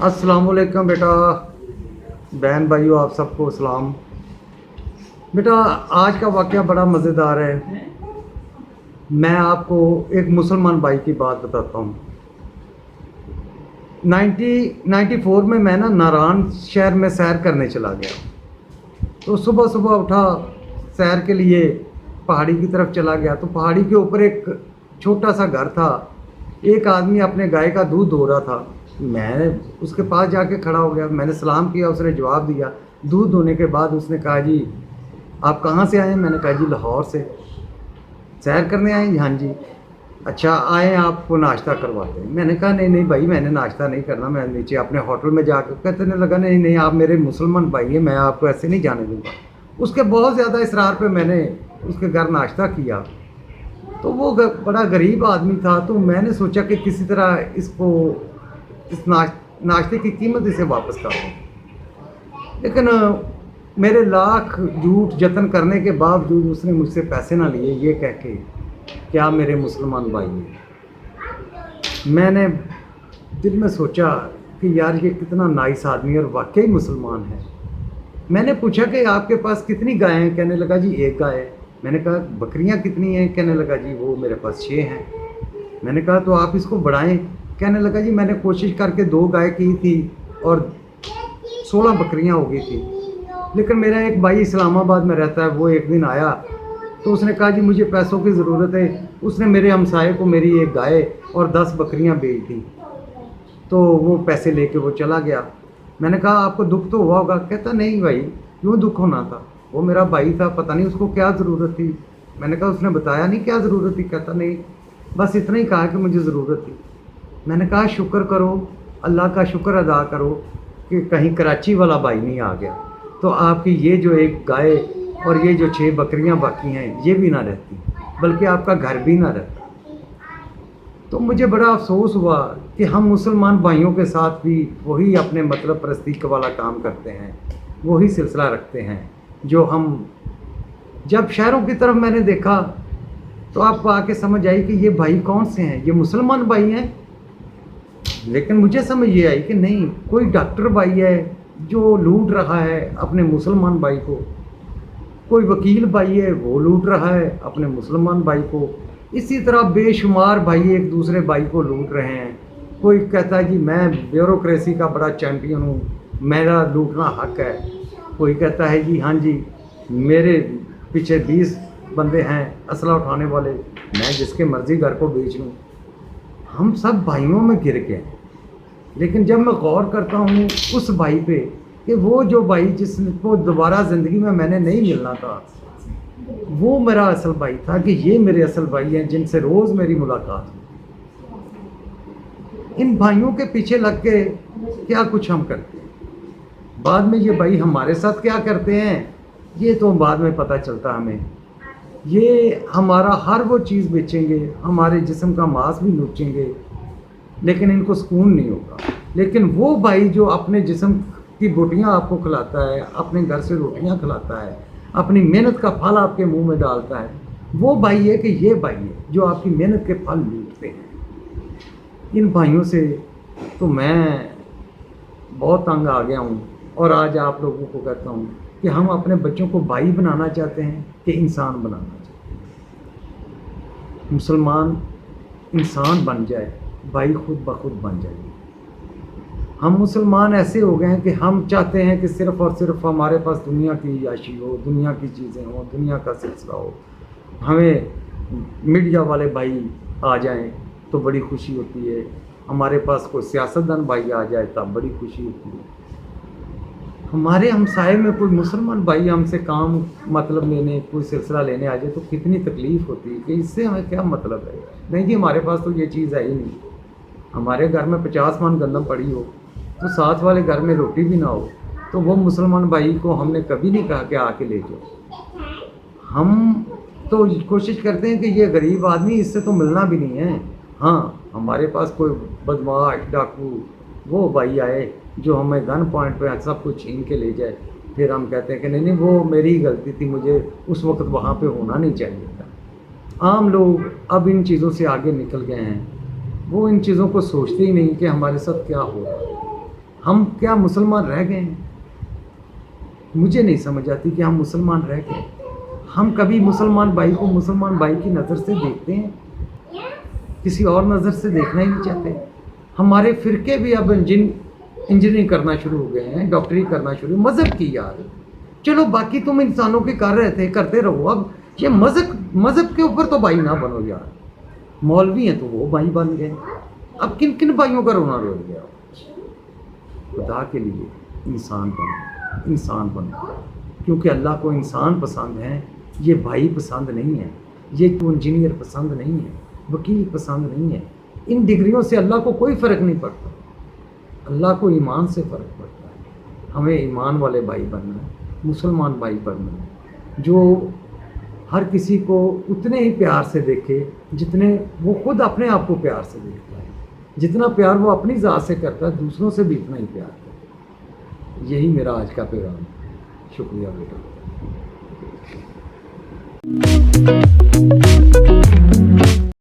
अस्सलामुअलैकुम बेटा, बहन भाइयों, आप सबको सलाम। बेटा, आज का वाक़या बड़ा मज़ेदार है। मैं आपको एक मुसलमान भाई की बात बताता हूँ। 1994 में मैं ना नारायण शहर में सैर करने चला गया। तो सुबह सुबह उठा, सैर के लिए पहाड़ी की तरफ चला गया। तो पहाड़ी के ऊपर एक छोटा सा घर था। एक आदमी अपने गाय का दूध धो रहा था। मैं उसके पास जाके खड़ा हो गया। मैंने सलाम किया, उसने जवाब दिया। दूध धोने के बाद उसने कहा, जी आप कहाँ से आए हैं? मैंने कहा, जी लाहौर से। सैर करने आए? हाँ जी। अच्छा, आए आपको नाश्ता करवाते हैं। मैंने कहा, नहीं नहीं भाई, मैंने नाश्ता नहीं करना, मैं नीचे अपने होटल में जाकर। कहने लगा, नहीं नहीं, आप मेरे मुसलमान भाई हैं, मैं आपको ऐसे नहीं जाने दूँगा। उसके बहुत ज़्यादा इसरार पे मैंने उसके घर नाश्ता किया। तो वो बड़ा गरीब आदमी था। तो मैंने सोचा कि किसी तरह इसको इस नाश्ते की कीमत इसे वापस कर दूँ। लेकिन मेरे लाख झूठ जतन करने के बावजूद उसने मुझसे पैसे ना लिए, ये कह के क्या मेरे मुसलमान भाई हैं। मैंने दिल में सोचा कि यार ये कितना नाइस आदमी और वाकई मुसलमान है। मैंने पूछा कि आपके पास कितनी गायें हैं? कहने लगा, जी एक गाय है। मैंने कहा, बकरियां कितनी हैं? कहने लगा, जी वो मेरे पास 6 हैं। मैंने कहा, तो आप इसको बढ़ाएं। कहने लगा, जी मैंने कोशिश करके 2 गाय की थी और 16 बकरियां हो गई थी। लेकिन मेरा एक भाई इस्लामाबाद में रहता है, वो एक दिन आया तो उसने कहा, जी मुझे पैसों की ज़रूरत है। उसने मेरे हमसाये को मेरी एक गाय और 10 बकरियां बेच दी। तो वो पैसे लेके वो चला गया। मैंने कहा, आपको दुख तो हुआ होगा? कहता, नहीं भाई, क्यों दुख होना था, वो मेरा भाई था, पता नहीं उसको क्या ज़रूरत थी। मैंने कहा, उसने बताया नहीं क्या ज़रूरत थी? कहता, नहीं, बस इतना ही कहा कि मुझे ज़रूरत थी। मैंने कहा, शुक्र करो, अल्लाह का शुक्र अदा करो कि कहीं कराची वाला भाई नहीं आ गया, तो आपकी ये जो एक गाय और ये जो 6 बकरियां बाकी हैं ये भी ना रहती, बल्कि आपका घर भी ना रहता। तो मुझे बड़ा अफसोस हुआ कि हम मुसलमान भाइयों के साथ भी वही अपने मतलब परस्ती का वाला काम करते हैं, वही सिलसिला रखते हैं जो हम। जब शहरों की तरफ मैंने देखा तो आपको आके समझ आई कि ये भाई कौन से हैं, ये मुसलमान भाई हैं। लेकिन मुझे समझ ये आई कि नहीं, कोई डॉक्टर भाई है जो लूट रहा है अपने मुसलमान भाई को, कोई वकील भाई है वो लूट रहा है अपने मुसलमान भाई को। इसी तरह बेशुमार भाई एक दूसरे भाई को लूट रहे हैं। कोई कहता है, जी मैं ब्यूरोक्रेसी का बड़ा चैम्पियन हूँ, मेरा लूटना हक है। कोई कहता है, जी हाँ जी, मेरे पीछे 20 बंदे हैं असला उठाने वाले, मैं जिसके मर्ज़ी घर को बेच लूँ। हम सब भाइयों में घिर के हैं। लेकिन जब मैं गौर करता हूँ उस भाई पे कि वो जो भाई जिसको दोबारा ज़िंदगी में मैंने नहीं मिलना था, वो मेरा असल भाई था, कि ये मेरे असल भाई हैं जिनसे रोज़ मेरी मुलाकात हुई। इन भाइयों के पीछे लग के क्या कुछ हम करते हैं, बाद में ये भाई हमारे साथ क्या करते हैं ये तो बाद में पता चलता हमें। ये हमारा हर वो चीज़ बेचेंगे, हमारे जिस्म का मांस भी नोचेंगे, लेकिन इनको सुकून नहीं होगा। लेकिन वो भाई जो अपने जिस्म की बोटियाँ आपको खिलाता है, अपने घर से रोटियाँ खिलाता है, अपनी मेहनत का फल आपके मुंह में डालता है, वो भाई है कि ये भाई है जो आपकी मेहनत के फल लूटते हैं। इन भाइयों से तो मैं बहुत तंग आ गया हूँ और आज आप लोगों को कहता हूँ कि हम अपने बच्चों को भाई बनाना चाहते हैं कि इंसान बनाना चाहते हैं। मुसलमान इंसान बन जाए, भाई खुद ब खुद बन जाएंगे। हम मुसलमान ऐसे हो गए हैं कि हम चाहते हैं कि सिर्फ़ और सिर्फ हमारे पास दुनिया की याशी हो, दुनिया की चीज़ें हो, दुनिया का सिलसिला हो। हमें मीडिया वाले भाई आ जाएं तो बड़ी खुशी होती है, हमारे पास कोई सियासतदान भाई आ जाए तब बड़ी खुशी होती है। हमारे हमसाए में कोई मुसलमान भाई हमसे काम मतलब लेने, कोई सिलसिला लेने आ जाए तो कितनी तकलीफ़ होती है कि इससे हमें क्या मतलब है। नहीं जी, हमारे पास तो ये चीज़ है ही नहीं। हमारे घर में 50 मन गंदम पड़ी हो तो साथ वाले घर में रोटी भी ना हो, तो वो मुसलमान भाई को हमने कभी नहीं कहा कि आके ले जाओ। हम तो कोशिश करते हैं कि ये गरीब आदमी, इससे तो मिलना भी नहीं है। हाँ, हमारे पास कोई बदमाश डाकू वो भाई आए जो हमें गन पॉइंट पे सब कुछ छीन के ले जाए, پھر ہم کہتے ہیں کہ نہیں وہ میری ہی غلطی تھی, مجھے اس وقت وہاں پہ ہونا نہیں چاہیے تھا. عام لوگ اب ان چیزوں سے آگے نکل گئے ہیں, وہ ان چیزوں کو سوچتے ہی نہیں کہ ہمارے ساتھ کیا ہو رہا ہے. ہم کیا مسلمان رہ گئے ہیں؟ مجھے نہیں سمجھ آتی کہ ہم مسلمان رہ گئے. ہم کبھی مسلمان بھائی کو مسلمان بھائی کی نظر سے دیکھتے ہیں؟ کسی اور نظر سے دیکھنا ہی نہیں چاہتے. ہمارے فرقے بھی اب انجینئرنگ کرنا شروع ہو گئے ہیں, ڈاکٹری کرنا شروع. مذہب کی یار, چلو باقی تم انسانوں کے کر رہے تھے کرتے رہو, اب یہ مذہب کے اوپر تو بھائی نہ بنو یار. مولوی ہیں تو وہ بھائی بن گئے, اب کن کن بھائیوں کا رونا رو گیا. خدا کے لیے انسان بنو, کیونکہ اللہ کو انسان پسند ہے, یہ بھائی پسند نہیں ہے, یہ تو انجینئر پسند نہیں ہے, وکیل پسند نہیں ہے. ان ڈگریوں سے اللہ کو کوئی فرق نہیں پڑتا, اللہ کو ایمان سے فرق پڑتا ہے. ہمیں ایمان والے بھائی بننا ہے, مسلمان بھائی بننا ہے, جو ہر کسی کو اتنے ہی پیار سے دیکھے جتنے وہ خود اپنے آپ کو پیار سے دیکھتا ہے. جتنا پیار وہ اپنی ذات سے کرتا ہے, دوسروں سے بھی اتنا ہی پیار کرتا ہے. یہی میرا آج کا پیغام ہے. شکریہ بیٹا.